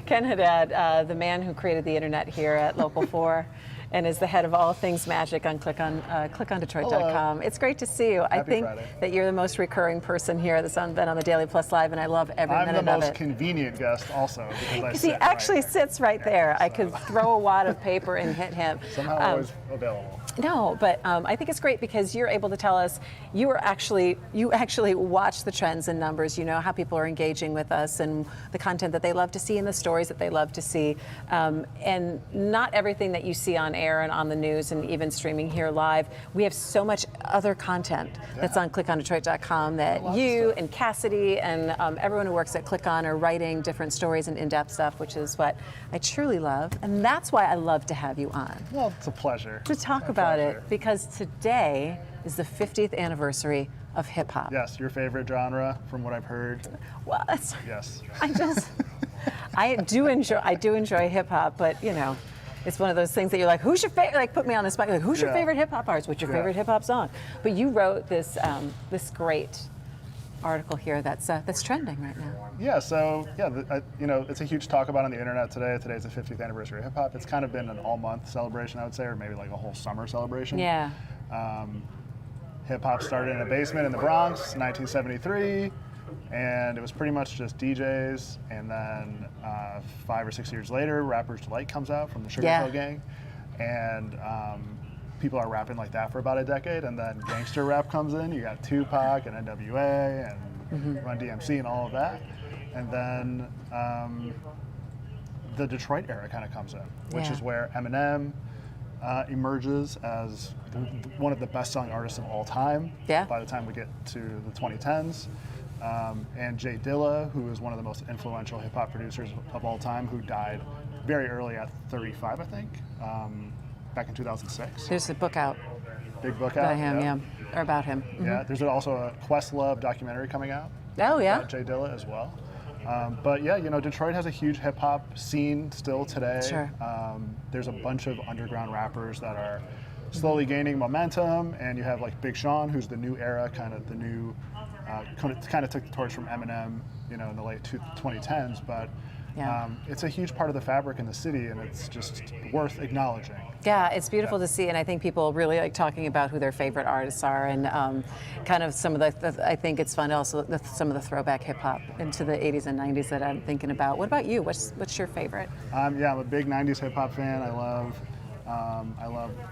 Ken Haddad, the man who created the internet here at Local 4 and is the head of all things magic on clickondetroit.com. It's great to see you. I think Friday. that you're the most recurring person here that's been on the Daily Plus Live, and I love every minute of it. I'm the most convenient guest also, because he actually sits right there. So. I could throw a wad of paper and hit him. Somehow always available. No, but I think it's great because you're able to tell us you actually watch the trends and numbers. You know how people are engaging with us and the content that they love to see and the stories that they love to see. And not everything that you see on air and on the news and even streaming here live. We have so much other content that's on clickondetroit.com that you and Cassidy and everyone who works at Click On are writing different stories and in-depth stuff, which is what I truly love. And that's why I love to have you on. Well, it's a pleasure. To talk about it, because today is the 50th anniversary of hip hop. Yes, your favorite genre, from what I've heard. Well, that's, yes. I do enjoy hip hop, but you know, it's one of those things that you're like, who's your favorite? Like, put me on the spot. Like, who's your favorite hip hop artist? What's your favorite hip hop song? But you wrote this this great article here that's trending right now. Yeah, so it's a huge talk about on the internet today. Today's the 50th anniversary of hip hop. It's kind of been an all-month celebration, I would say, or maybe like a whole summer celebration. Yeah. Hip hop started in a basement in the Bronx, 1973, and it was pretty much just DJs. And then 5 or 6 years later, Rapper's Delight comes out from the Sugar Hill Gang, and people are rapping like that for about a decade, and then gangster rap comes in. You got Tupac and NWA and Run DMC and all of that. And then the Detroit era kind of comes in, which is where Eminem emerges as one of the best-selling artists of all time by the time we get to the 2010s. And Jay Dilla, who is one of the most influential hip-hop producers of all time, who died very early at 35, I think. Back in 2006. There's a book out. Big book out. By him, or about him. Yeah, there's also a Questlove documentary coming out. Oh, yeah. About Jay Dilla as well. But yeah, Detroit has a huge hip hop scene still today. Sure. There's a bunch of underground rappers that are slowly gaining momentum, and you have like Big Sean, who's the new era, kind of the new, kind of took the torch from Eminem, in the late 2010s. But it's a huge part of the fabric in the city, and it's just worth acknowledging. Yeah, it's beautiful to see, and I think people really like talking about who their favorite artists are, and kind of some of the I think it's fun also some of the throwback hip hop into the 80s and 90s that I'm thinking about. What about you? What's your favorite? I'm a big 90s hip hop fan. I love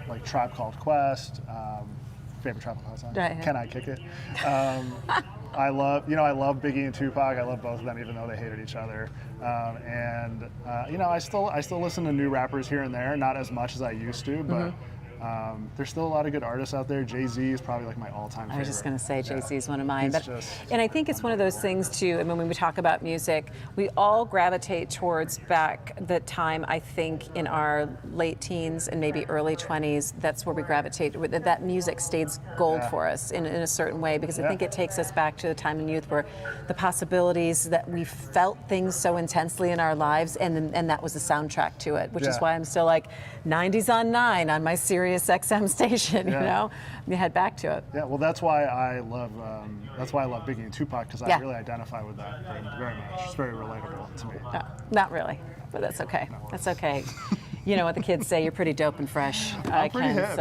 like Tribe Called Quest. Favorite Tribe Called Quest song? Can I Kick It? I love Biggie and Tupac. I love both of them, even though they hated each other. I still listen to new rappers here and there, not as much as I used to, but there's still a lot of good artists out there. Jay-Z is probably like my all-time favorite. I was just going to say Jay-Z is one of mine. And I think it's one of those things too, and when we talk about music, we all gravitate towards back the time, I think, in our late teens and maybe early 20s, that's where we gravitate. That music stayed gold for us in a certain way, because I think it takes us back to the time in youth where the possibilities that we felt things so intensely in our lives, and that was the soundtrack to it, which is why I'm still like 90s on 9 on my Sirius XM station, you head back to it. Yeah, well, that's why I love Biggie and Tupac, because I really identify with that very much. It's very relatable to me. No, not really, but that's okay. That's okay. You know what the kids say, you're pretty dope and fresh. I'm pretty hip,